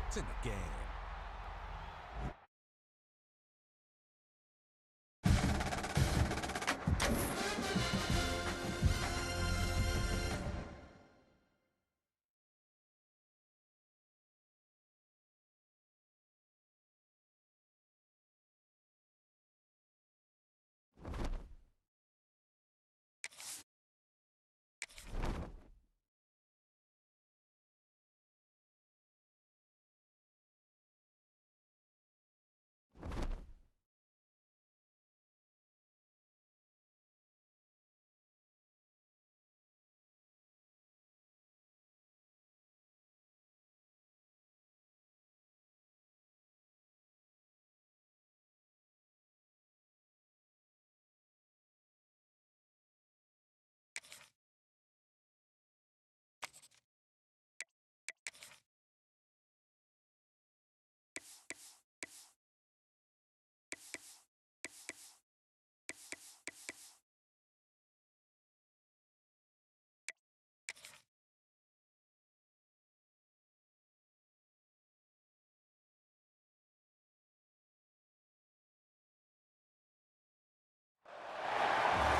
It's in the game.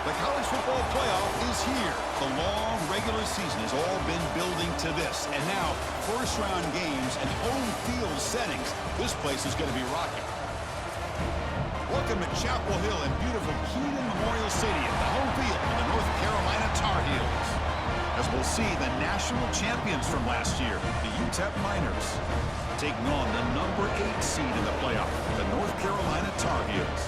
The college football playoff is here. The long regular season has all been building to this. And now, first-round games and home field settings. This place is going to be rocking. Welcome to Chapel Hill and beautiful Keenan Memorial Stadium, the home field of the North Carolina Tar Heels. As we'll see the national champions from last year, the Utep Miners, taking on the number 8 seed in the playoff, the North Carolina Tar Heels.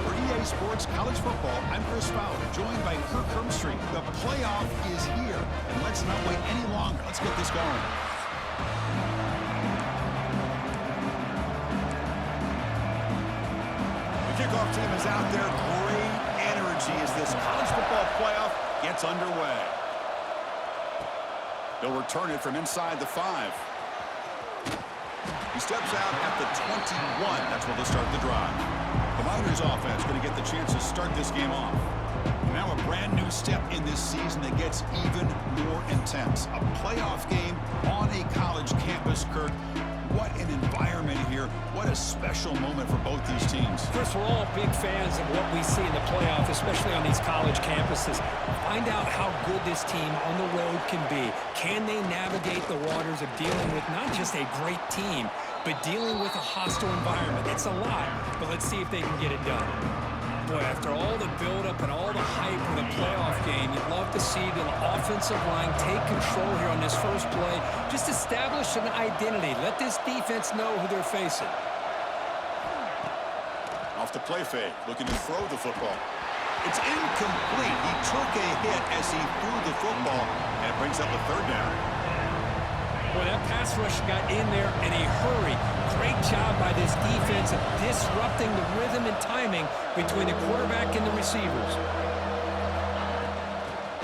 For EA Sports College Football, I'm Chris Fowler, joined by Kirk Hermstreet. The playoff is here, and let's not wait any longer. Let's get this going. The kickoff team is out there. Great energy as this college football playoff gets underway. They'll return it from inside the 5. He steps out at the 21. That's where they'll start the drive. The Miners offense going to get the chance to start this game off. Now a brand new step in this season that gets even more intense. A playoff game on a college campus, Kirk. What an environment here. What a special moment for both these teams. First, we're all big fans of what we see in the playoff, especially on these college campuses. Find out how good this team on the road can be. Can they navigate the waters of dealing with not just a great team, but dealing with a hostile environment? It's a lot, but let's see if they can get it done. Boy, after all the build-up and all the hype of the playoff game, you'd love to see the offensive line take control here on this first play. Just establish an identity. Let this defense know who they're facing. Off the play fake, looking to throw the football. It's incomplete. He took a hit as he threw the football, and it brings up a third down. Boy, that pass rush got in there in a hurry. Great job by this defense of disrupting the rhythm and timing between the quarterback and the receivers.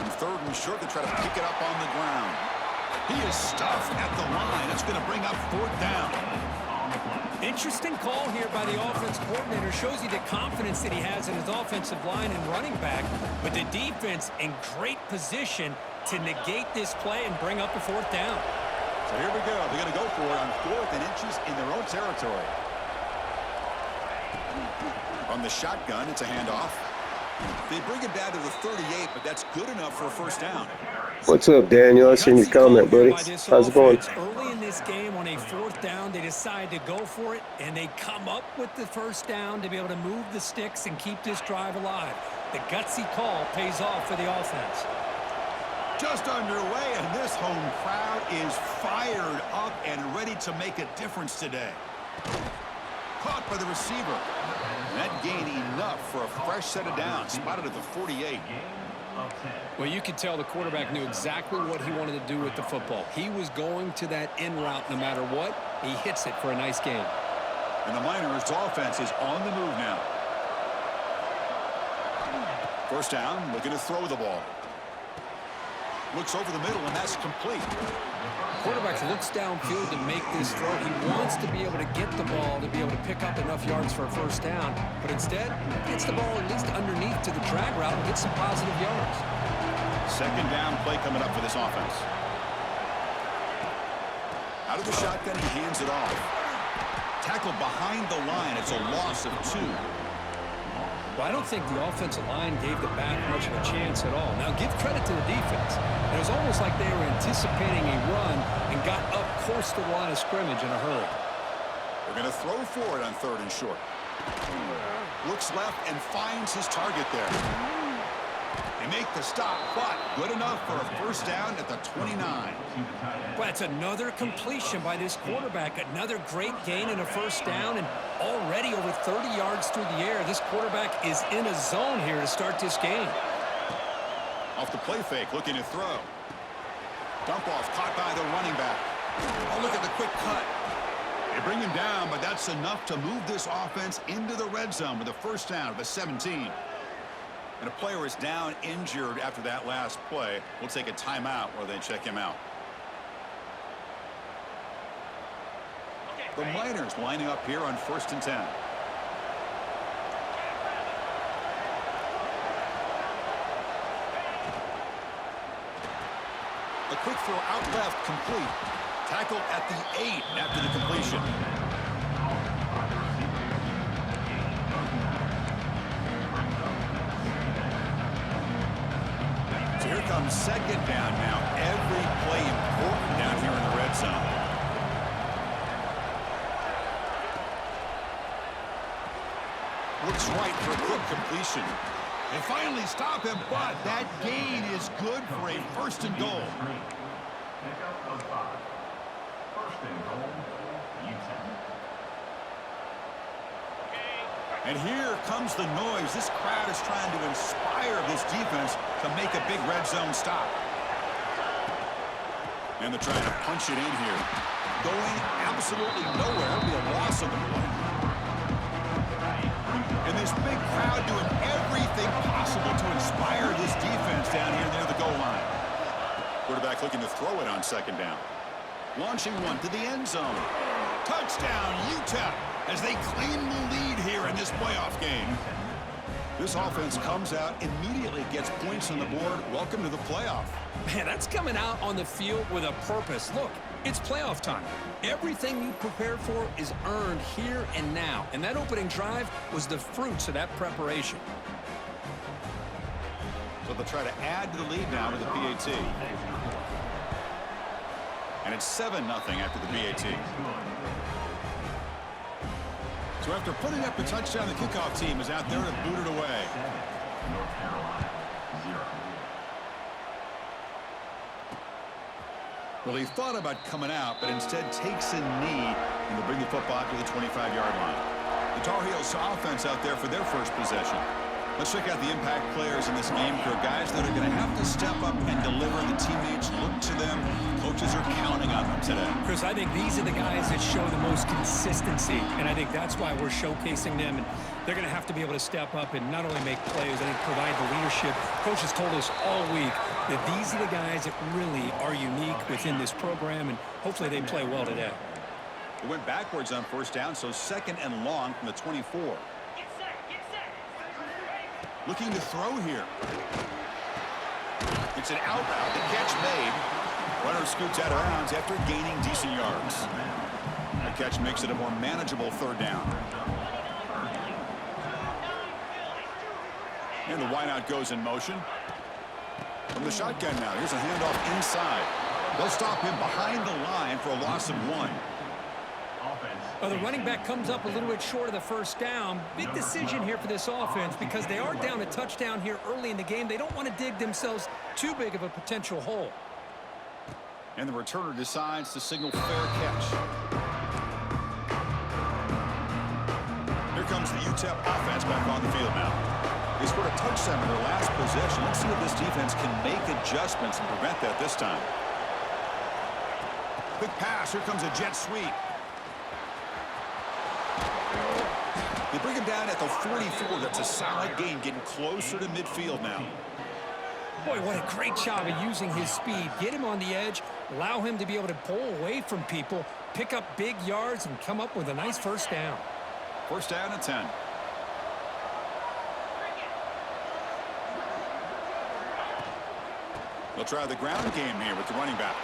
And third and short, they try to pick it up on the ground. He is stuffed at the line. It's going to bring up 4th down. Interesting call here by the offense coordinator. Shows you the confidence that he has in his offensive line and running back. But the defense in great position to negate this play and bring up a 4th down. So here we go. They're going to go for it on 4th and inches in their own territory. On the shotgun, it's a handoff. They bring it down to the 38, but that's good enough for a 1st down. What's up, Daniel? I seen your comment, buddy. How's it going? Early in this game on a 4th down, they decide to go for it, and they come up with the 1st down to be able to move the sticks and keep this drive alive. The gutsy call pays off for the offense. Just underway, and this home crowd is fired up and ready to make a difference today. Caught by the receiver. And that gained enough for a fresh set of downs. Spotted at the 48. Well, you could tell the quarterback knew exactly what he wanted to do with the football. He was going to that in route no matter what. He hits it for a nice gain. And the Miners' offense is on the move now. 1st down, looking to throw the ball. Looks over the middle, and that's complete. Quarterback looks downfield to make this throw. He wants to be able to get the ball to be able to pick up enough yards for a 1st down, but instead gets the ball at least underneath to the drag route and gets some positive yards. 2nd down play coming up for this offense. Out of the shotgun, he hands it off. Tackled behind the line. It's a loss of 2. Well, I don't think the offensive line gave the back much of a chance at all. Now, give credit to the defense. It was almost like they were anticipating a run and got up close to the line of scrimmage in a hurry. They're going to throw for it on 3rd and short. Looks left and finds his target there. They make the stop, but good enough for a first down at the 29. Well, it's another completion by this quarterback. Another great gain and a first down, and already over 30 yards through the air. This quarterback is in a zone here to start this game. Off the play fake, looking to throw. Dump off, caught by the running back. Oh, look at the quick cut. They bring him down, but that's enough to move this offense into the red zone with a first down at the 17. And a player is down injured after that last play. We'll take a timeout while they check him out. The Miners lining up here on 1st and 10. A quick throw out left, complete. Tackled at the 8 after the completion. So here comes 2nd down now. Every play important down here in the red zone. Looks right for a quick completion. They finally stop him, but that gain is good for a 1st and goal. And here comes the noise. This crowd is trying to inspire this defense to make a big red zone stop. And they're trying to punch it in here. Going absolutely nowhere. It'll be a loss of the play. And this big crowd doing everything possible to inspire this defense down here near the goal line. Quarterback looking to throw it on 2nd down. Launching one to the end zone. Touchdown, Utep, as they claim the lead here in this playoff game. This offense comes out, immediately gets points on the board. Welcome to the playoff. Man, that's coming out on the field with a purpose. Look, it's playoff time. Everything you prepared for is earned here and now. And that opening drive was the fruits of that preparation. So they'll try to add to the lead now with the PAT. And it's 7-0 after the PAT. So after putting up a touchdown, the kickoff team is out there to boot it away. Well, he thought about coming out, but instead takes a knee and will bring the football to the 25-yard line. The Tar Heels offense out there for their first possession. Let's check out the impact players in this game. For guys that are going to have to step up and deliver. The teammates look to them. Coaches are counting on them today. Chris, I think these are the guys that show the most consistency, and I think that's why we're showcasing them. And they're going to have to be able to step up and not only make plays, I think provide the leadership. Coaches told us all week that these are the guys that really are unique within this program, and hopefully they play well today. It went backwards on 1st down, so 2nd and long from the 24. Looking to throw here. It's an out route. The catch made. Runner scoots out of bounds after gaining decent yards. The catch makes it a more manageable 3rd down. And the wideout goes in motion. From the shotgun now. Here's a handoff inside. They'll stop him behind the line for a loss of 1. Well, the running back comes up a little bit short of the 1st down. Big decision here for this offense because they are down a touchdown here early in the game. They don't want to dig themselves too big of a potential hole. And the returner decides to signal fair catch. Here comes the Utep offense back on the field now. They scored a touchdown in their last possession. Let's see if this defense can make adjustments and prevent that this time. Quick pass. Here comes a jet sweep. They bring him down at the 44. That's a solid gain, getting closer to midfield now. Boy, what a great job of using his speed. Get him on the edge, allow him to be able to pull away from people, pick up big yards, and come up with a nice 1st down. 1st down and 10. They'll try the ground game here with the running back.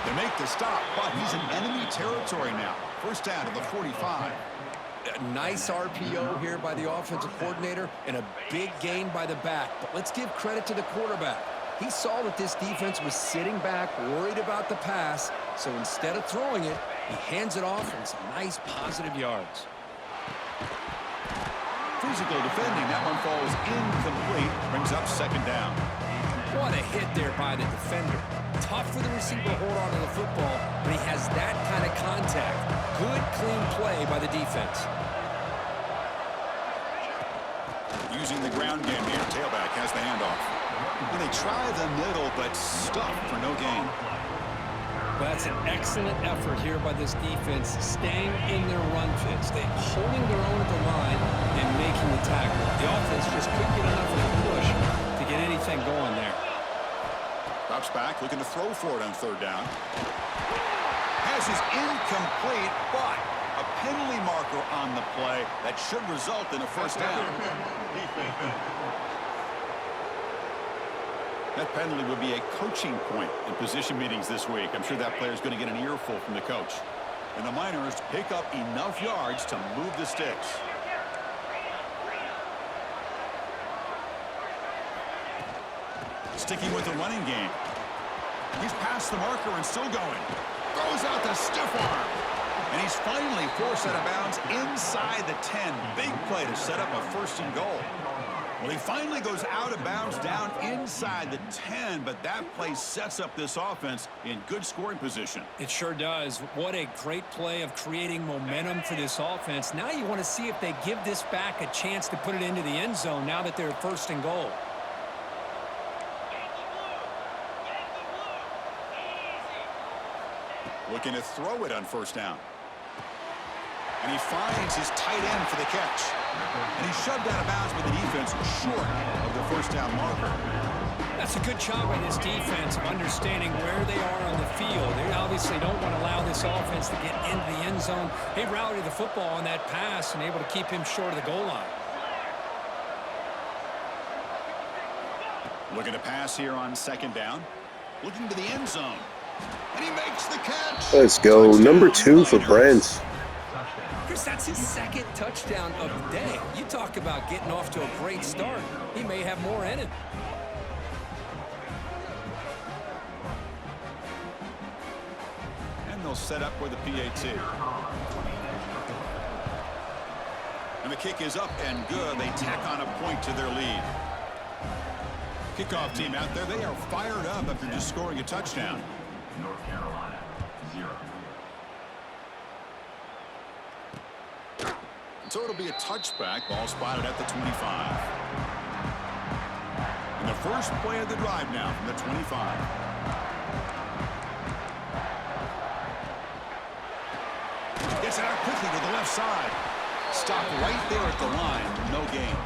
They make the stop, but he's in enemy territory now. First down to the 45. A nice RPO here by the offensive coordinator and a big gain by the back. But let's give credit to the quarterback. He saw that this defense was sitting back, worried about the pass, so instead of throwing it, he hands it off and some nice positive yards. Physical defending. That one falls incomplete. Brings up second down. What a hit there by the defender. Tough for the receiver to hold on to the football, but he has that kind of contact. Good, clean play by the defense. Using the ground game here. Tailback has the handoff. Well, they try the middle, but stuffed for no gain. Well, that's an excellent effort here by this defense, staying in their run fits. They're holding their own at the line and making the tackle. The offense just couldn't get enough of a push to get anything going there. Drops back, looking to throw for it on third down. Pass is incomplete, but a penalty marker on the play that should result in a first down. That penalty would be a coaching point in position meetings this week. I'm sure that player is going to get an earful from the coach. And the Miners pick up enough yards to move the sticks. Sticking with the running game. He's past the marker and still going. Throws out the stiff arm. And he's finally forced out of bounds inside the 10. Big play to set up a first and goal. Well, he finally goes out of bounds down inside the 10, but that play sets up this offense in good scoring position. It sure does. What a great play of creating momentum for this offense. Now you want to see if they give this back a chance to put it into the end zone now that they're first and goal. Looking to throw it on first down. And he finds his tight end for the catch. And he's shoved out of bounds by the defense short of the first down marker. That's a good job by this defense of understanding where they are on the field. They obviously don't want to allow this offense to get into the end zone. They routed the football on that pass and able to keep him short of the goal line. Looking to pass here on second down. Looking to the end zone. And he makes the catch. Let's go. Number 2 for Brents. Chris, that's his second touchdown of the day. You talk about getting off to a great start. He may have more in it. And they'll set up for the PAT. And the kick is up and good. They tack on a point to their lead. Kickoff team out there. They are fired up after just scoring a touchdown. North Carolina, 0. So it'll be a touchback. Ball spotted at the 25. And the first play of the drive now from the 25. Gets it out quickly to the left side. Stop right there at the line. No gain.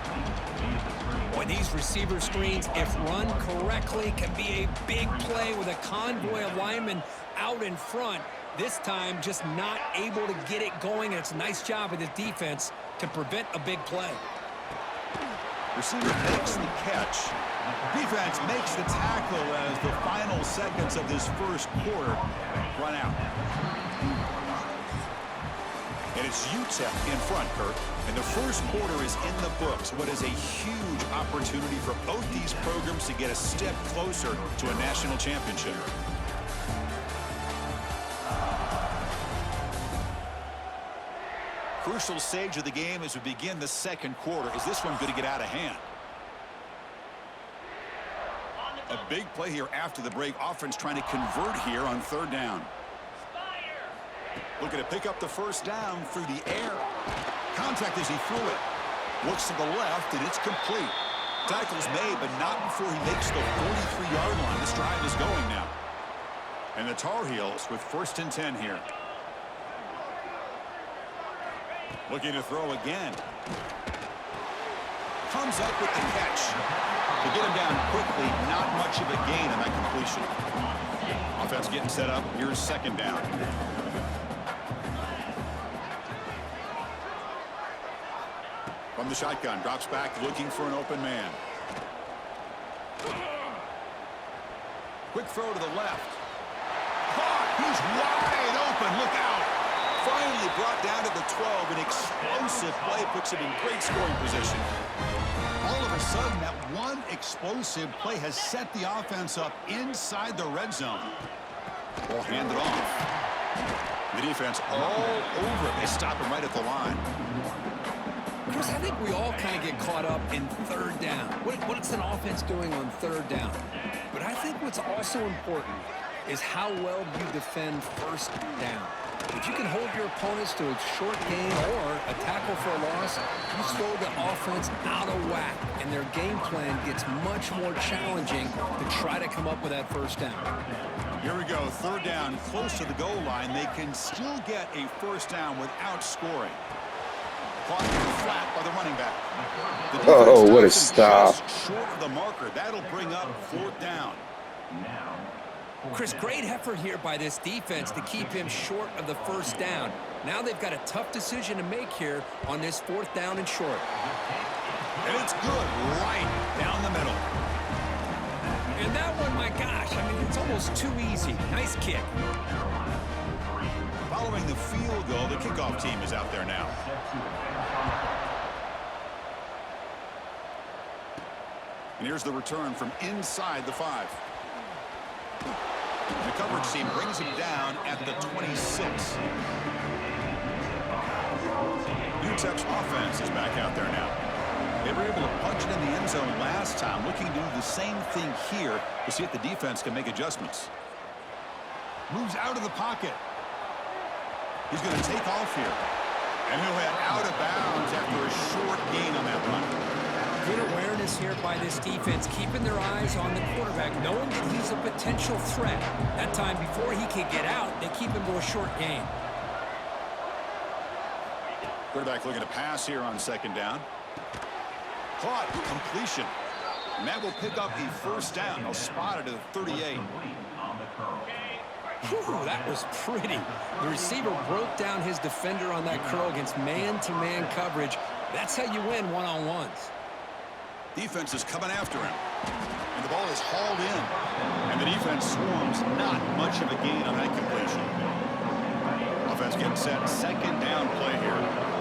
Boy, these receiver screens, if run correctly, can be a big play with a convoy of linemen out in front. This time, just not able to get it going. And it's a nice job of the defense to prevent a big play. Receiver makes the catch. Defense makes the tackle as the final seconds of this first quarter run out. And it's Utep in front, Kirk. And the first quarter is in the books. What is a huge opportunity for both these programs to get a step closer to a national championship. Crucial stage of the game as we begin the second quarter. Is this one going to get out of hand? A big play here after the break. Offense trying to convert here on third down. Looking to pick up the first down through the air. Contact as he threw it. Looks to the left, and it's complete. Tackle's made, but not before he makes the 43-yard line. This drive is going now. And the Tar Heels with first and 10 here. Looking to throw again. Comes up with the catch. To get him down quickly, not much of a gain on that completion. Offense getting set up. Here's second down. From the shotgun, drops back, looking for an open man. Quick throw to the left. caught. He's wide open. Look out. Finally brought down to the 12. An explosive play puts him in great scoring position. All of a sudden, that one explosive play has set the offense up inside the red zone. Ball handed off. The defense all over it. They stop him right at the line. Chris, I think we all kind of get caught up in third down. What's an offense doing on third down? But I think what's also important is how well you defend first down. If you can hold your opponents to a short gain or a tackle for a loss, you throw the offense out of whack, and their game plan gets much more challenging to try to come up with that first down. Here we go, third down, close to the goal line. They can still get a first down without scoring. Caught flat by the running back. The Oh, what a stop. just short of the marker. That'll bring up fourth down. Chris, great effort here by this defense to keep him short of the first down. Now they've got a tough decision to make here on this fourth down and short. And it's good right down the middle. And that one, my gosh, I mean, it's almost too easy. Nice kick. Following the field goal, the kickoff team is out there now. And here's the return from inside the 5. The coverage team brings him down at the 26. Utep's offense is back out there now. They were able to punch it in the end zone last time, looking to do the same thing here to see if the defense can make adjustments. Moves out of the pocket. He's going to take off here. And he'll head out of bounds after a short gain on that run. Good awareness here by this defense, keeping their eyes on the quarterback, knowing that he's a potential threat. That time before he can get out, they keep him to a short gain. Quarterback looking to pass here on second down. Caught, completion. And that will pick up the first down. They'll spot it at the 38. Whew, that was pretty. The receiver broke down his defender on that curl against man-to-man coverage. That's how you win one-on-ones. Defense is coming after him. And the ball is hauled in. And the defense swarms. Not much of a gain on that completion. Offense getting set. Second down play here.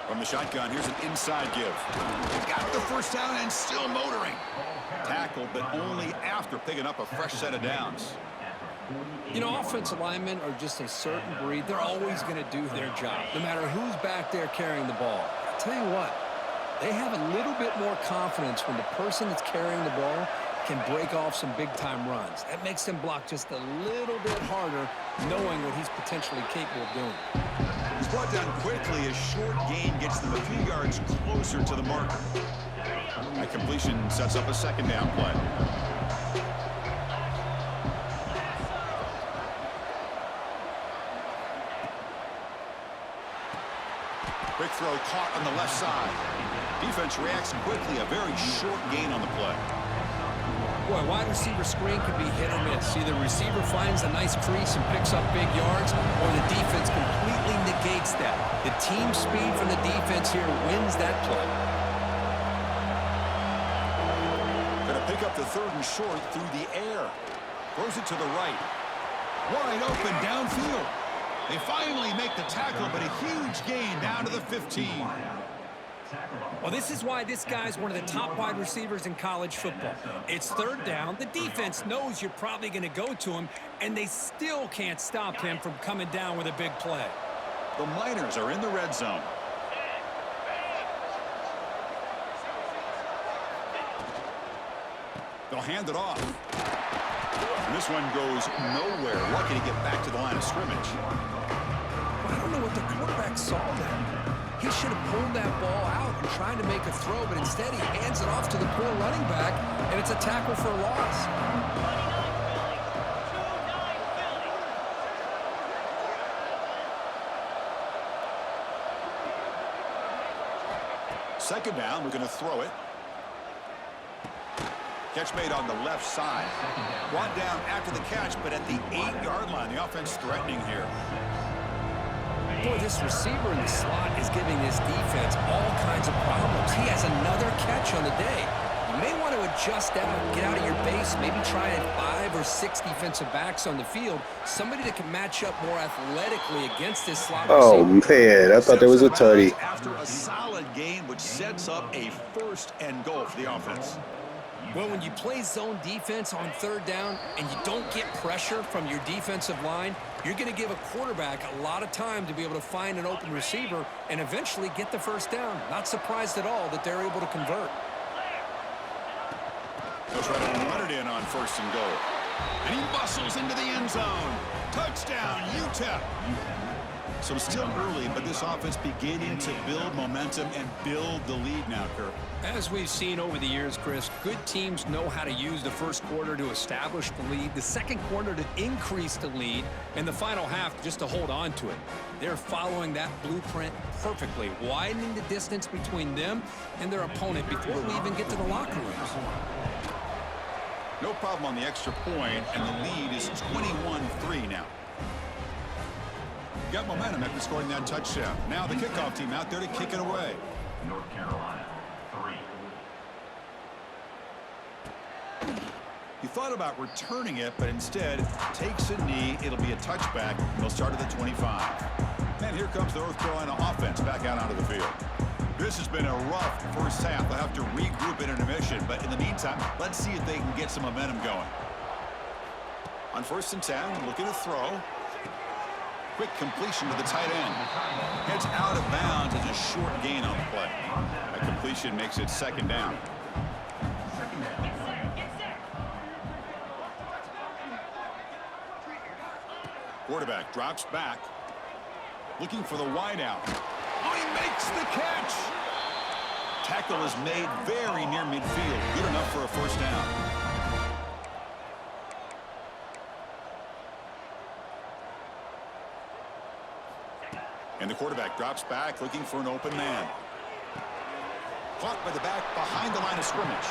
From the shotgun, here's an inside give. Got the first down and still motoring. Tackled, but only after picking up a fresh set of downs. You know, offensive linemen are just a certain breed. They're always going to do their job, no matter who's back there carrying the ball. I'll tell you what, they have a little bit more confidence when the person that's carrying the ball can break off some big-time runs. That makes them block just a little bit harder, knowing what he's potentially capable of doing. He's brought down quickly. A short gain gets them a few yards closer to the marker. That completion sets up a second down play. Quick throw caught on the left side. Defense reacts quickly. A very short gain on the play. Boy, wide receiver screen can be hit or miss. Either the receiver finds a nice crease and picks up big yards, or the defense completely negates that. The team speed from the defense here wins that play. Going to pick up the third and short through the air. Throws it to the right. Wide open downfield. They finally make the tackle, but a huge gain down to the 15. Well, this is why this guy's one of the top wide receivers in college football. It's third down. The defense knows you're probably going to go to him, and they still can't stop him from coming down with a big play. The Miners are in the red zone. They'll hand it off. And this one goes nowhere. Lucky to get back to the line of scrimmage. Well, I don't know what the quarterback saw there. He should have pulled that ball out and tried to make a throw, but instead he hands it off to the poor running back, and it's a tackle for a loss. Second down, we're going to throw it. Catch made on the left side. Brought down after the catch, but at the 8-yard line, the offense threatening here. Boy, this receiver in the slot is giving this defense all kinds of problems. He has another catch on the day. You may want to adjust out, get out of your base, maybe try 5 or 6 defensive backs on the field, somebody that can match up more athletically against this slot Oh, receiver. man. I thought there was a tutty. After a solid game, which sets up a 1st and goal for the offense. Well, when you play zone defense on 3rd down and you don't get pressure from your defensive line, you're going to give a quarterback a lot of time to be able to find an open receiver and eventually get the 1st down. Not surprised at all that they're able to convert. They'll try to run it in on 1st and goal. And he muscles into the end zone. Touchdown, Utep. So still early, but this offense beginning to build momentum and build the lead now, Kirk. As we've seen over the years, Chris, good teams know how to use the 1st quarter to establish the lead, the 2nd quarter to increase the lead, and the final half just to hold on to it. They're following that blueprint perfectly, widening the distance between them and their opponent before we even get to the locker rooms. No problem on the extra point, and the lead is 21-3 now. Got momentum after scoring that touchdown. Now the kickoff team out there to kick it away. North Carolina, 3. He thought about returning it, but instead takes a knee. It'll be a touchback. They'll start at the 25. And here comes the North Carolina offense back out onto the field. This has been a rough 1st half. They'll have to regroup in intermission, but in the meantime, let's see if they can get some momentum going. On 1st and 10, looking to throw. Quick completion to the tight end. Heads out of bounds as a short gain on the play. A completion makes it 2nd down. Quarterback drops back. Looking for the wideout. Oh, he makes the catch. Tackle is made very near midfield. Good enough for a 1st down. And the quarterback drops back, looking for an open man. Caught by the back behind the line of scrimmage.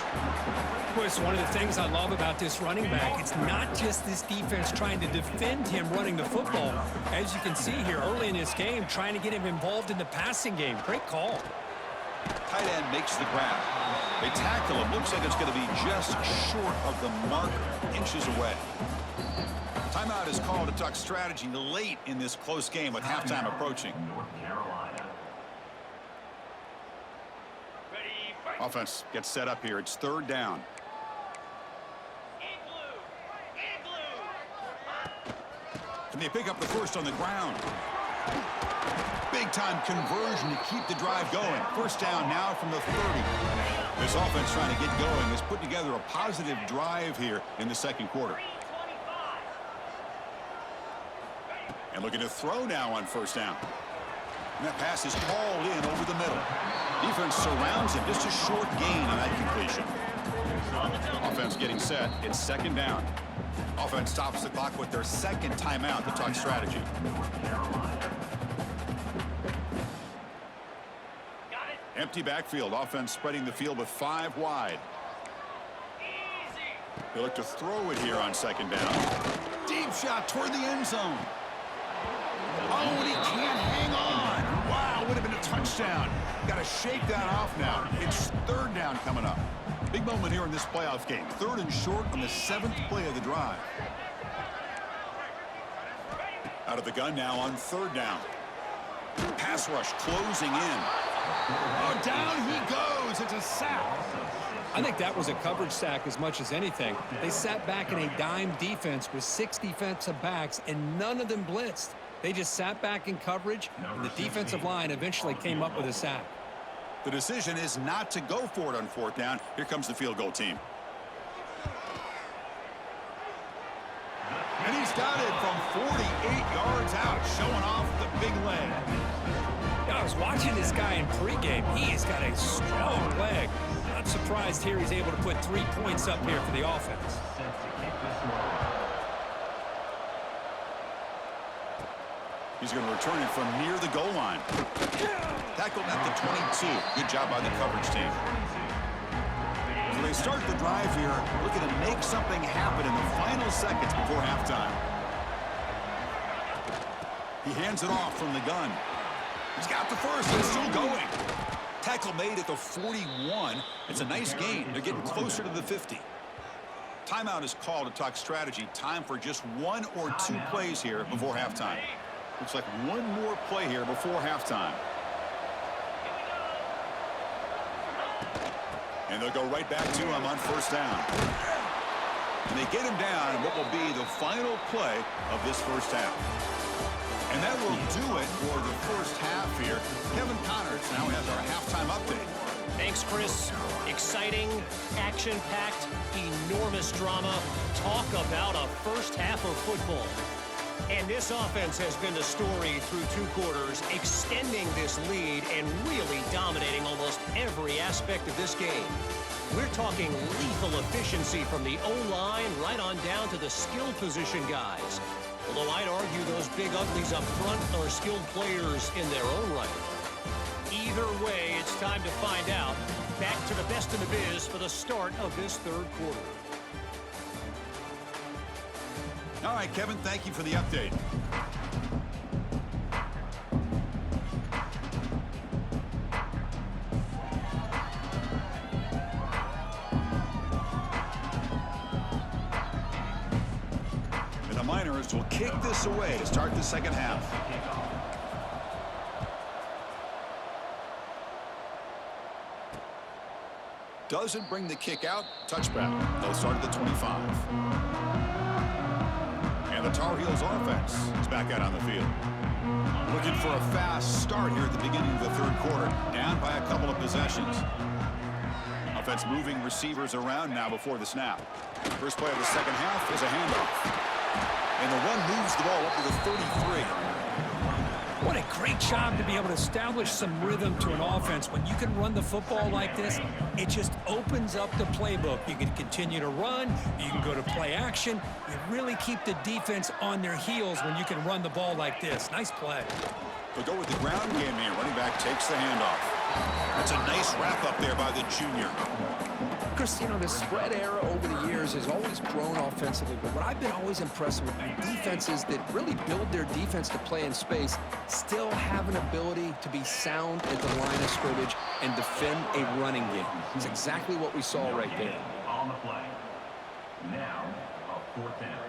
Chris, one of the things I love about this running back, it's not just this defense trying to defend him running the football. As you can see here early in this game, trying to get him involved in the passing game. Great call. Tight end makes the grab. They tackle him. Looks like it's going to be just short of the marker, inches away. Timeout is called to talk strategy late in this close game with halftime approaching. North Carolina. Offense gets set up here. It's 3rd down. Can they pick up the 1st on the ground? Big time conversion to keep the drive going. 1st down now from the 30. This offense trying to get going has put together a positive drive here in the 2nd quarter. And looking to throw now on 1st down. And that pass is hauled in over the middle. Defense surrounds him. Just a short gain on that completion. Offense getting set. It's 2nd down. Offense stops the clock with their 2nd timeout to talk strategy. Empty backfield. Offense spreading the field with 5 wide. They look to throw it here on 2nd down. Deep shot toward the end zone. Oh, and he can't hang on. Wow, would have been a touchdown. Got to shake that off now. It's 3rd down coming up. Big moment here in this playoff game. 3rd and short on the 7th play of the drive. Out of the gun now on 3rd down. Pass rush closing in. Oh, down he goes. It's a sack. I think that was a coverage sack as much as anything. They sat back in a dime defense with 6 defensive backs, and none of them blitzed. They just sat back in coverage, and the defensive line eventually came up with a sack. The decision is not to go for it on 4th down. Here comes the field goal team. And he's got it from 48 yards out, showing off the big leg. I was watching this guy in pregame. He has got a strong leg. Not surprised here he's able to put 3 points up here for the offense. He's going to return it from near the goal line. Tackled at the 22. Good job by the coverage team. So they start the drive here, looking to make something happen in the final seconds before halftime. He hands it off from the gun. He's got the 1st. It's still going. tackle made at the 41. It's a nice gain. They're getting closer to the 50. Timeout is called to talk strategy. Time for just 1 or 2 plays here before halftime. Looks like one more play here before halftime. And they'll go right back to him on first down. And they get him down in what will be the final play of this first half. And that will do it for the first half here. Kevin Connors now has our halftime update. Thanks, Chris. Exciting, action-packed, enormous drama. Talk about a first half of football. And this offense has been the story through 2 quarters, extending this lead and really dominating almost every aspect of this game. We're talking lethal efficiency from the O-line right on down to the skill position guys. Although I'd argue those big uglies up front are skilled players in their own right. Either way, it's time to find out. Back to the best in the biz for the start of this 3rd quarter. All right, Kevin, thank you for the update. And the Miners will kick this away to start the second half. Doesn't bring the kick out. Touchback. They'll start at the 25. And the Tar Heels offense is back out on the field. Looking for a fast start here at the beginning of the 3rd quarter. Down by a couple of possessions. Offense moving receivers around now before the snap. First play of the second half is a handoff. And the run moves the ball up to the 33. What a great job to be able to establish some rhythm to an offense. When you can run the football like this, it just opens up the playbook. You can continue to run. You can go to play action. You really keep the defense on their heels when you can run the ball like this. Nice play. They'll go with the ground game here. Running back takes the handoff. That's a nice wrap up there by the junior. Chris, you know, the spread era over the years has always grown offensively, but what I've been always impressed with defenses that really build their defense to play in space still have an ability to be sound at the line of scrimmage and defend a running game. It's exactly what we saw right there. On the play. Now, a 4th down.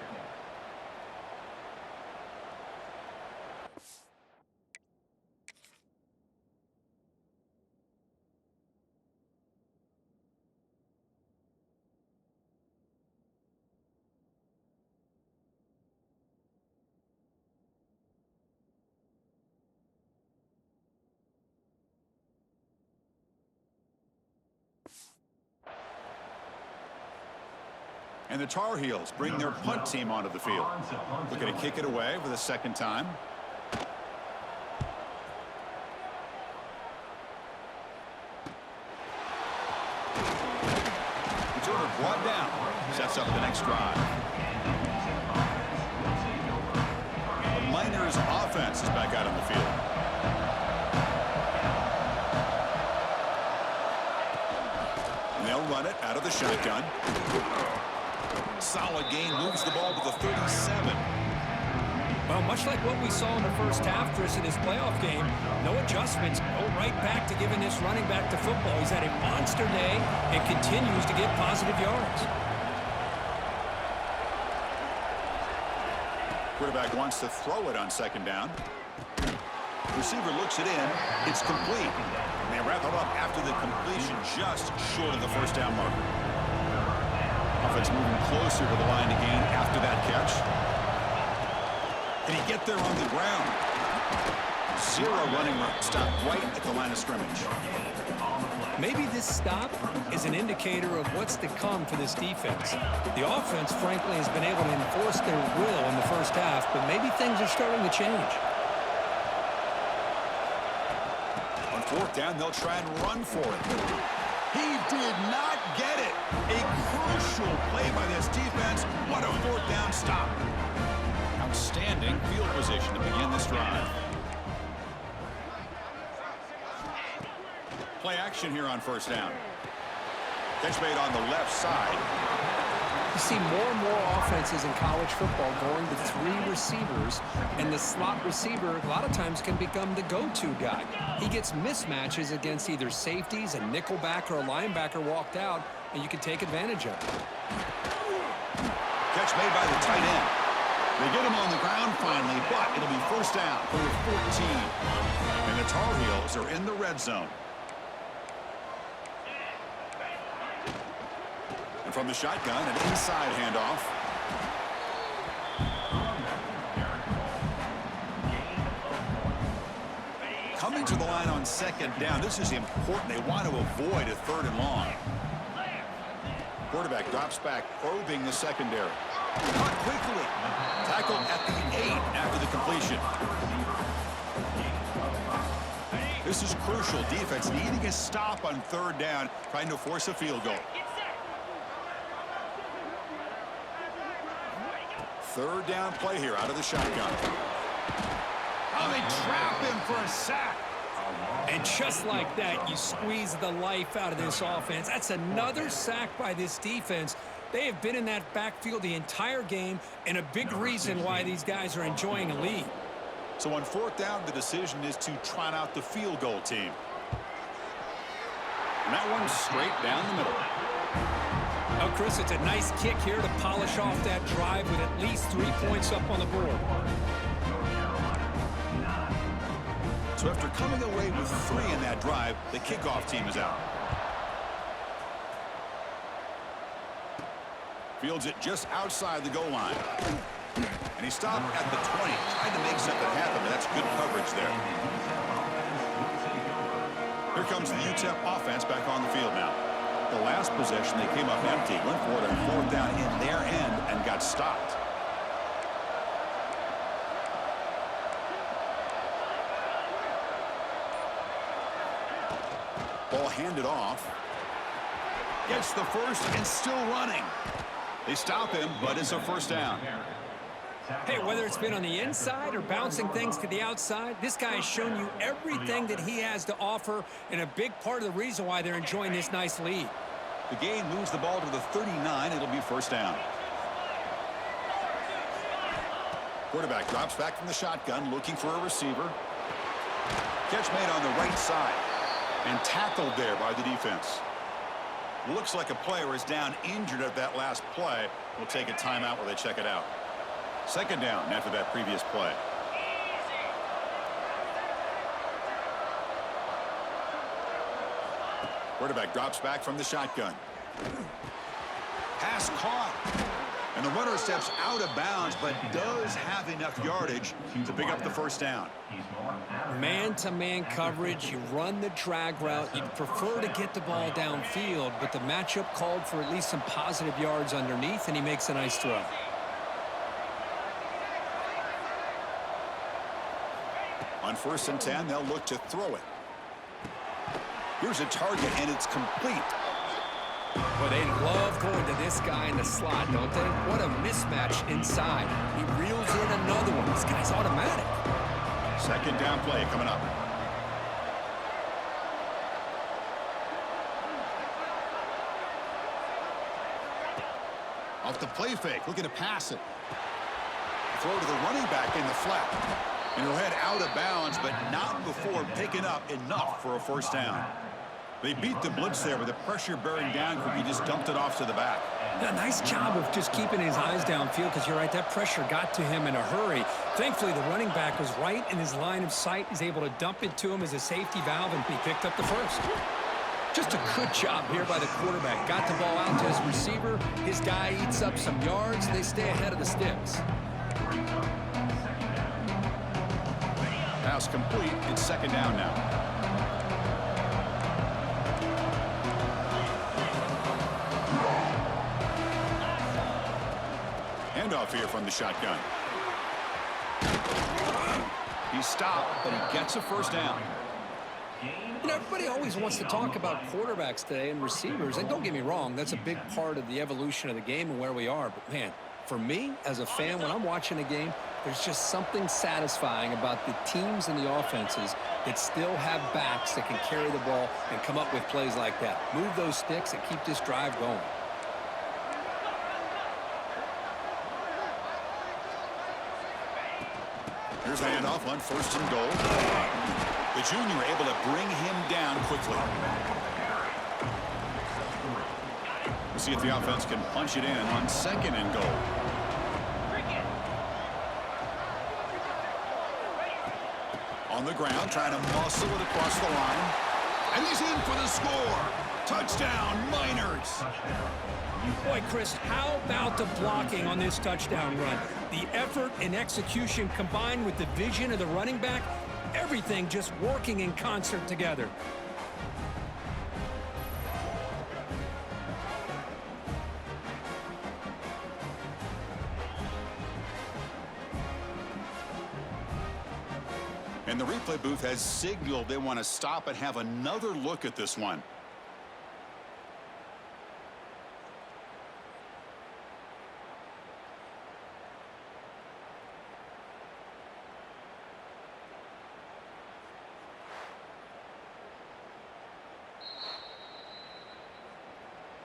And the Tar Heels bring their punt team onto the field. Looking to kick it away for the 2nd time. Returner brought down. Sets up the next drive. The Miners offense is back out on the field. And they'll run it out of the shotgun. Solid gain, moves the ball to the 37. Well, much like what we saw in the first half, Chris, in his playoff game, no adjustments. Go right back to giving this running back to football. He's had a monster day and continues to get positive yards. Quarterback wants to throw it on 2nd down. Receiver looks it in. It's complete. And they wrap it up after the completion, just short of the 1st down marker. Offense moving closer to the line to gain after that catch. Can he get there on the ground? 0 running room. Stop right at the line of scrimmage. Maybe this stop is an indicator of what's to come for this defense. The offense, frankly, has been able to enforce their will in the first half, but maybe things are starting to change. On 4th down, they'll try and run for it. He did not get it. A crucial play by this defense. What a 4th down stop. Outstanding field position to begin this drive. Play action here on 1st down. Catch made on the left side. You see more and more offenses in college football going to 3 receivers, and the slot receiver a lot of times can become the go-to guy. He gets mismatches against either safeties, a nickelback, or a linebacker walked out, and you can take advantage of it. Catch made by the tight end. They get him on the ground finally, but it'll be first down for 14. And the Tar Heels are in the red zone. And from the shotgun, an inside handoff. Coming to the line on second down. This is important. They want to avoid a 3rd and long. Quarterback drops back, probing the secondary. Caught quickly. Tackled at the 8 after the completion. This is crucial. Defense needing a stop on 3rd down, trying to force a field goal. 3rd down play here out of the shotgun. Oh, they trap him for a sack. And just like that, you squeeze the life out of this offense. That's another sack by this defense. They have been in that backfield the entire game, and a big reason why these guys are enjoying a lead. So on 4th down, the decision is to trot out the field goal team. And that one's straight down the middle. Oh, Chris, it's a nice kick here to polish off that drive with at least 3 points up on the board. So after coming away with 3 in that drive, the kickoff team is out. Fields it just outside the goal line. And he stopped at the 20. Tried to make something happen, but that's good coverage there. Here comes the Utep offense back on the field now. The last possession, they came up empty. Went for it on 4th down in their end and got stopped. Ball handed off. Gets the first and still running. They stop him, but it's a first down. Hey, whether it's been on the inside or bouncing things to the outside, this guy has shown you everything that he has to offer, and a big part of the reason why they're enjoying this nice lead. The gain moves the ball to the 39. It'll be first down. Quarterback drops back from the shotgun, looking for a receiver. Catch made on the right side. And tackled there by the defense. Looks like a player is down injured at that last play. We'll take a timeout while they check it out. 2nd down after that previous play. Quarterback drops back from the shotgun. Pass caught. And the runner steps out of bounds, but does have enough yardage to pick up the first down. Man-to-man coverage, you run the drag route. You'd prefer to get the ball downfield, but the matchup called for at least some positive yards underneath, and he makes a nice throw. On 1st and 10, they'll look to throw it. Here's a target, and it's complete. Well, they love going to this guy in the slot, don't they? What a mismatch inside. He reels in another one. This guy's automatic. 2nd down play coming up. Off the play fake, looking to pass it. Throw to the running back in the flat. And he'll head out of bounds, but not before picking up enough for a first down. They beat the blitz there with the pressure bearing down. He just dumped it off to the back. A nice job of just keeping his eyes downfield, because you're right, that pressure got to him in a hurry. Thankfully, the running back was right in his line of sight. He's able to dump it to him as a safety valve, and he picked up the first. Just a good job here by the quarterback. Got the ball out to his receiver. His guy eats up some yards. They stay ahead of the sticks. Pass complete. It's 2nd down now. Handoff here from the shotgun. He stopped, but he gets a first down. You know, everybody always wants to talk about quarterbacks today and receivers, and don't get me wrong, that's a big part of the evolution of the game and where we are. But, man, for me, as a fan, when I'm watching a game, there's just something satisfying about the teams and the offenses that still have backs that can carry the ball and come up with plays like that. Move those sticks and keep this drive going. Here's a handoff on 1st and goal. The junior able to bring him down quickly. We'll see if the offense can punch it in on 2nd and goal. On the ground, trying to muscle it across the line. And he's in for the score. Touchdown, Miners. Boy, Chris, how about the blocking on this touchdown run? The effort and execution combined with the vision of the running back, everything just working in concert together. And the replay booth has signaled they want to stop and have another look at this one.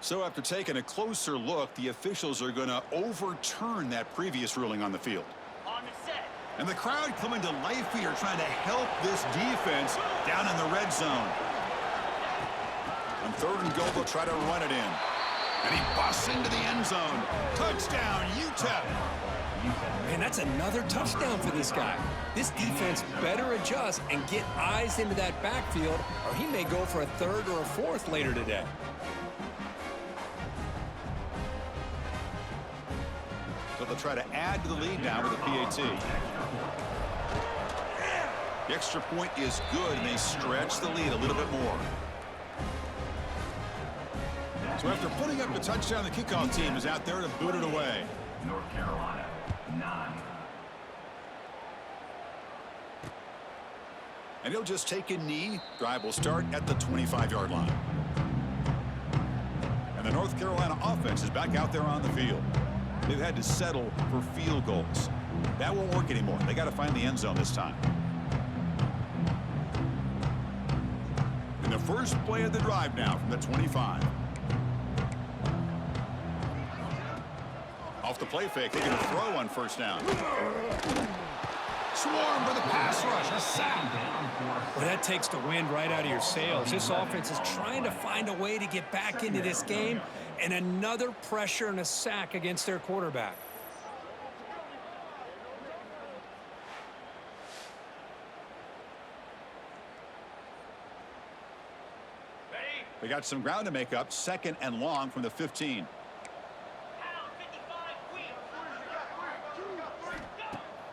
So after taking a closer look, the officials are going to overturn that previous ruling on the field. On the set. And the crowd coming to life here, trying to help this defense down in the red zone. On 3rd and goal, they'll try to run it in. And he busts into the end zone. Touchdown, Utep. Man, that's another touchdown for this guy. This defense better adjust and get eyes into that backfield, or he may go for a 3rd or a 4th later today. So they'll try to add to the lead now with a PAT. The extra point is good, and they stretch the lead a little bit more. So after putting up a touchdown, the kickoff team is out there to boot it away. North Carolina, 9. And he'll just take a knee. Drive will start at the 25-yard line. And the North Carolina offense is back out there on the field. They've had to settle for field goals. That won't work anymore. They got to find the end zone this time. And the first play of the drive now from the 25. Off the play fake, taking a throw on 1st down. Swarmed by the pass rush, a sack. Well, that takes the wind right out of your sails. This offense is trying to find a way to get back into this game, and another pressure and a sack against their quarterback. They got some ground to make up. 2nd and long from the 15.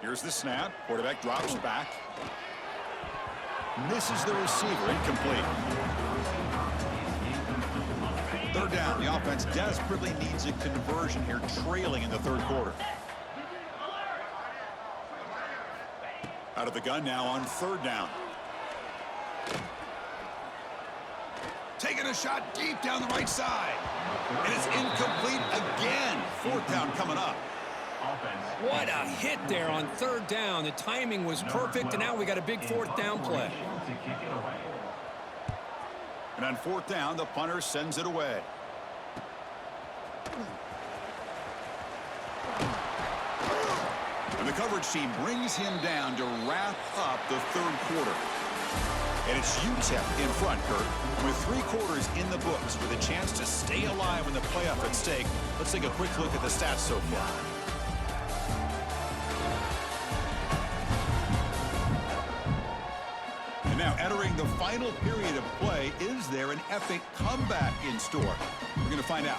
Here's the snap. Quarterback drops back. Misses the receiver. Incomplete. 3rd down. The offense desperately needs a conversion here, trailing in the 3rd quarter. Out of the gun now on 3rd down. Taking a shot deep down the right side. And it's incomplete again. 4th down coming up. What a hit there on 3rd down. The timing was perfect, and now we got a big 4th down play. And on 4th down, the punter sends it away. And the coverage team brings him down to wrap up the 3rd quarter. And it's Utep in front, Kurt, with 3 quarters in the books with a chance to stay alive in the playoff at stake. Let's take a quick look at the stats so far. Now, entering the final period of play, is there an epic comeback in store? We're going to find out.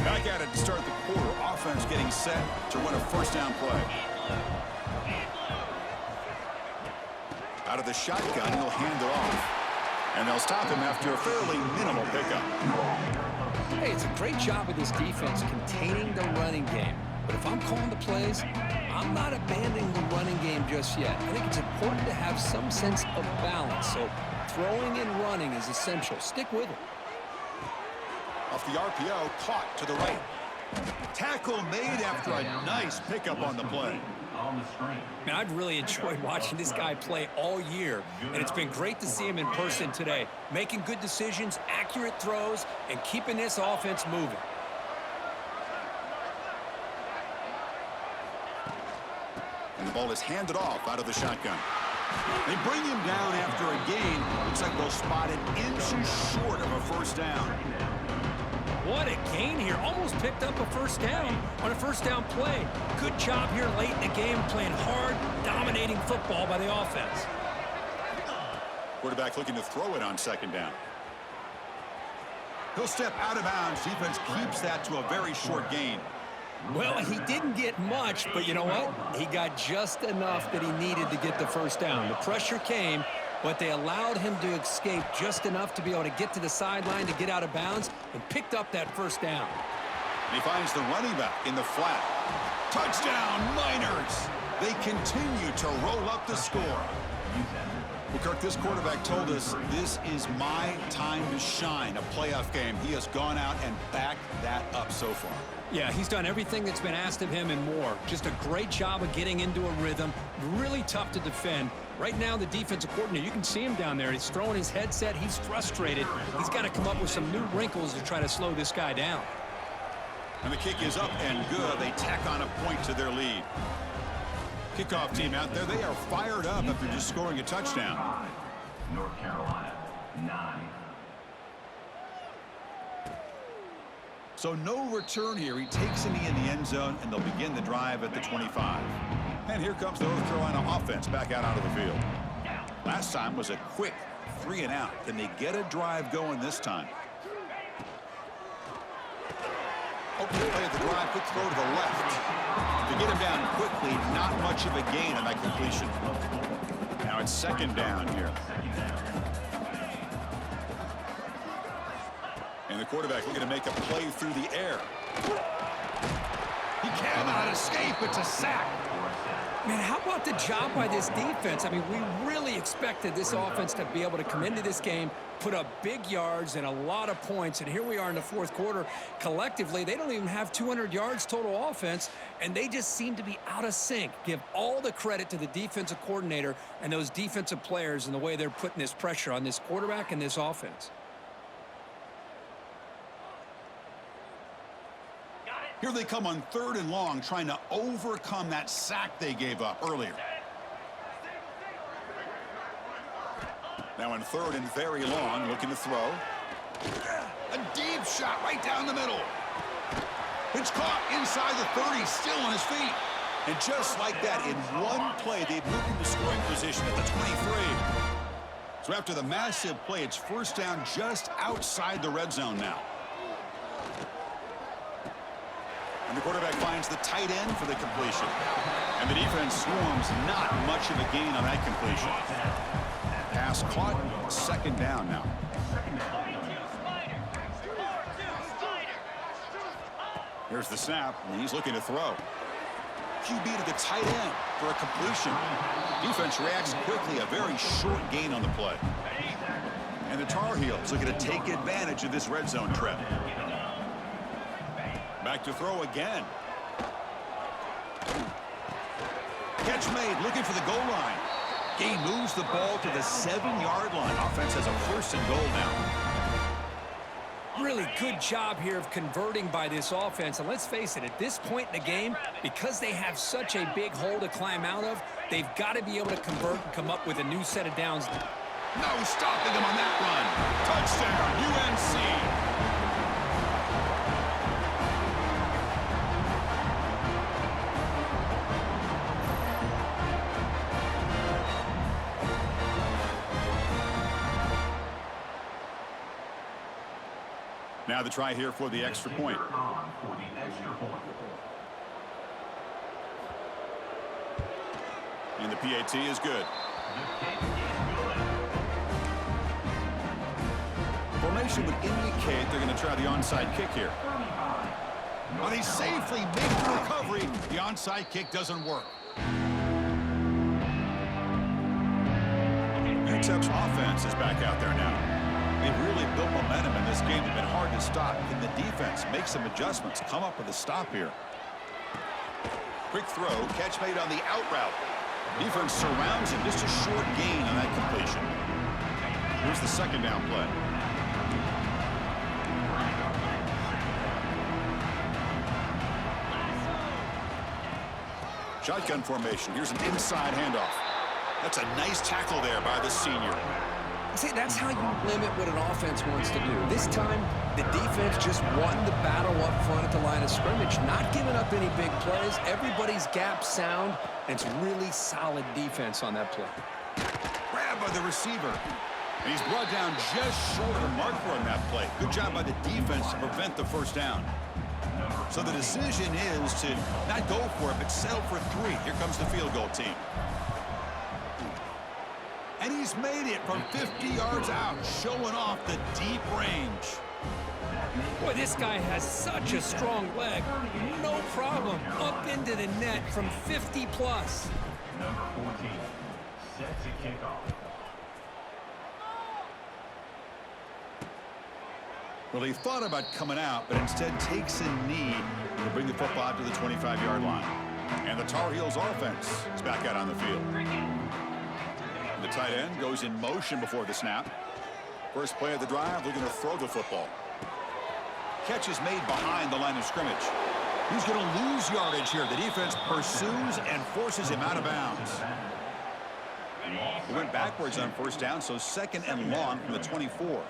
Back at it to start the quarter. Offense getting set to run a 1st down play. Out of the shotgun, he'll hand it off. And they'll stop him after a fairly minimal pickup. Hey, it's a great job of this defense containing the running game. But if I'm calling the plays, I'm not abandoning the running game just yet. I think it's important to have some sense of balance. So throwing and running is essential. Stick with it. Off the RPO, caught to the right. Tackle made after a nice pickup on the play. Man, I've really enjoyed watching this guy play all year, and it's been great to see him in person today, making good decisions, accurate throws, and keeping this offense moving. And the ball is handed off out of the shotgun. They bring him down after a gain. Looks like they'll spot it inches short of a first down. What a gain here. Almost picked up a first down on a first down play. Good job here late in the game, playing hard, dominating football by the offense. Quarterback looking to throw it on second down. He'll step out of bounds. Defense keeps that to a very short gain. Well, he didn't get much, but you know what? He got just enough that he needed to get the first down. The pressure came, but they allowed him to escape just enough to be able to get to the sideline to get out of bounds and picked up that first down. He finds the running back in the flat. Touchdown, Miners! They continue to roll up the score. Well, Kirk, this quarterback told us this is my time to shine, a playoff game. He has gone out and backed that up so far. Yeah, he's done everything that's been asked of him and more. Just a great job of getting into a rhythm. Really tough to defend. Right now, the defensive coordinator, you can see him down there. He's throwing his headset. He's frustrated. He's got to come up with some new wrinkles to try to slow this guy down. And the kick is up and good. They tack on a point to their lead. Kickoff team out there, they are fired up after just scoring a touchdown. North Carolina, 9. So no return here. He takes a knee in the end zone, and they'll begin the drive at the 25. And here comes the North Carolina offense back out onto the field. Last time was a quick 3 and out. Can they get a drive going this time? Okay, play at the drive, quick throw to the left. To get him down quickly, not much of a gain on that completion. Now it's second down here. And the quarterback looking to make a play through the air. He cannot escape. It's a sack. Man, how about the job by this defense? I mean, we really expected this offense to be able to come into this game, put up big yards and a lot of points, and here we are in the fourth quarter. Collectively, they don't even have 200 yards total offense, and they just seem to be out of sync. Give all the credit to the defensive coordinator and those defensive players and the way they're putting this pressure on this quarterback and this offense. Here they come on 3rd and long, trying to overcome that sack they gave up earlier. Now in 3rd and very long, looking to throw. A deep shot right down the middle. It's caught inside the 30, still on his feet. And just like that, in one play, they've moved into scoring position at the 23. So after the massive play, it's first down just outside the red zone now. And the quarterback finds the tight end for the completion. And the defense swarms, not much of a gain on that completion. Pass caught, second down now. Here's the snap, and he's looking to throw. QB to the tight end for a completion. Defense reacts quickly, a very short gain on the play. And the Tar Heels looking to take advantage of this red zone trip. Back to throw again. Catch made, looking for the goal line. Gain moves the ball to the 7-yard line. Offense has a 1st and goal now. Really good job here of converting by this offense. And let's face it, at this point in the game, because they have such a big hole to climb out of, they've got to be able to convert and come up with a new set of downs. No stopping them on that run. Touchdown, UNC. Now the try here for the extra point. And the PAT is good. Formation would indicate they're going to try the onside kick here. Well, he safely makes the recovery. The onside kick doesn't work. Utep's offense is back out there now. They've really built momentum in this game. They've been hard to stop. Can the defense make some adjustments, come up with a stop here? Quick throw, catch made on the out route. Defense surrounds him. Just a short gain on that completion. Here's the second down play. Shotgun formation. Here's an inside handoff. That's a nice tackle there by the senior. See, that's how you limit what an offense wants to do. This time, the defense just won the battle up front at the line of scrimmage, not giving up any big plays. Everybody's gap sound, and it's really solid defense on that play. Grab by the receiver. And he's brought down just short of the marker on that play. Good job by the defense to prevent the first down. So the decision is to not go for it, but settle for 3. Here comes the field goal team. And he's made it from 50 yards out, showing off the deep range. Boy, this guy has such a strong leg. No problem. Up into the net from 50 plus. Number 14, set to kick off. Well, he thought about coming out, but instead takes a knee to bring the football out to the 25-yard line. And the Tar Heels offense is back out on the field. The tight end goes in motion before the snap. First play of the drive, they're going to throw the football. Catch is made behind the line of scrimmage. He's going to lose yardage here. The defense pursues and forces him out of bounds. He went backwards on first down, so 2nd and long from the 24.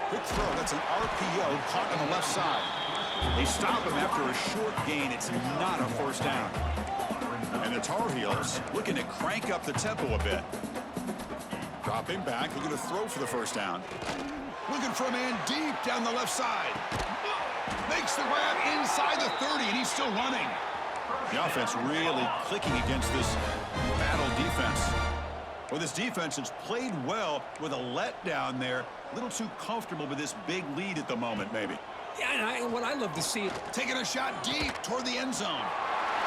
Quick throw. That's an RPO caught on the left side. They stop him after a short gain. It's not a first down. And the Tar Heels looking to crank up the tempo a bit. Dropping back, looking to throw for the first down. Looking for a man deep down the left side. Makes the grab inside the 30, and he's still running. The offense really clicking against this battle defense. Well, this defense has played well with a letdown there. A little too comfortable with this big lead at the moment, maybe. Yeah, and what I love to see it. Taking a shot deep toward the end zone.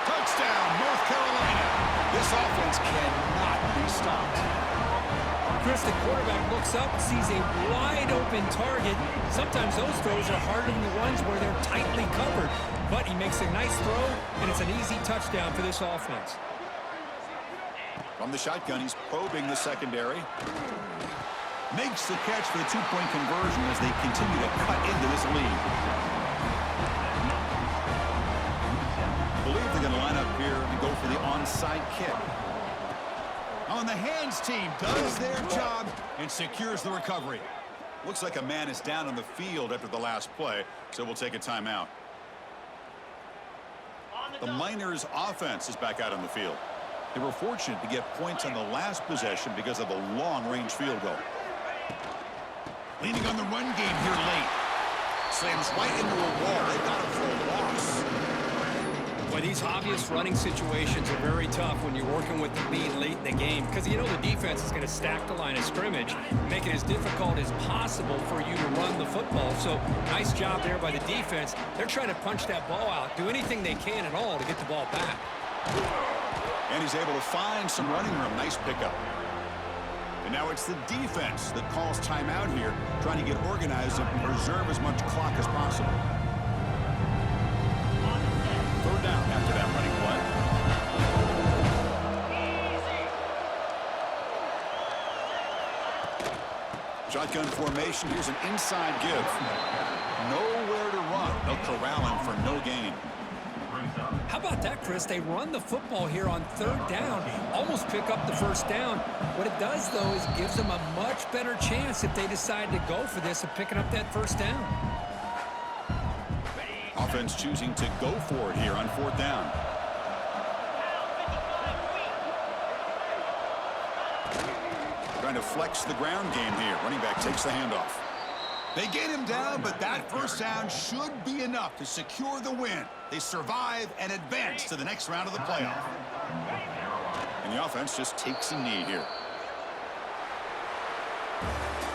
Touchdown, North Carolina. This offense cannot be stopped. Chris, the quarterback looks up, sees a wide-open target. Sometimes those throws are harder than the ones where they're tightly covered. But he makes a nice throw, and it's an easy touchdown for this offense. From the shotgun, he's probing the secondary. Makes the catch for the 2-point conversion as they continue to cut into this lead. I believe they're going to line up here and go for the onside kick. On the hands team does their job and secures the recovery. Looks like a man is down on the field after the last play, so we'll take a timeout. The Miners offense is back out on the field. They were fortunate to get points on the last possession because of the long-range field goal. Leaning on the run game here late. Slams right into a wall. They got him for a loss. Boy, these obvious running situations are very tough when you're working with the lead late in the game because you know the defense is going to stack the line of scrimmage, make it as difficult as possible for you to run the football. So nice job there by the defense. They're trying to punch that ball out, do anything they can at all to get the ball back. And he's able to find some running room. Nice pickup. And now it's the defense that calls timeout here, trying to get organized and preserve as much clock as possible. Third down after that running play. Shotgun formation. Here's an inside give. Nowhere to run. They'll corral him for no gain. How about that, Chris? They run the football here on third down, almost pick up the first down. What it does, though, is gives them a much better chance if they decide to go for this of picking up that first down. Offense choosing to go for it here on fourth down. Trying to flex the ground game here. Running back takes the handoff. They get him down, but that first down should be enough to secure the win. They survive and advance to the next round of the playoff. And the offense just takes a knee here.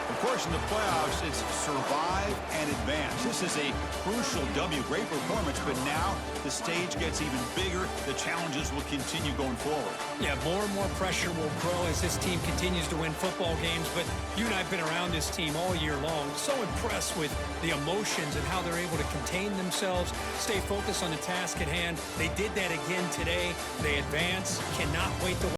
Of course, in the playoffs, it's survive and advance. This is a crucial W. Great performance, but now the stage gets even bigger. The challenges will continue going forward. Yeah, more and more pressure will grow as this team continues to win football games. But you and I have been around this team all year long. So impressed with the emotions and how they're able to contain themselves, stay focused on the task at hand. They did that again today. They advance. Cannot wait to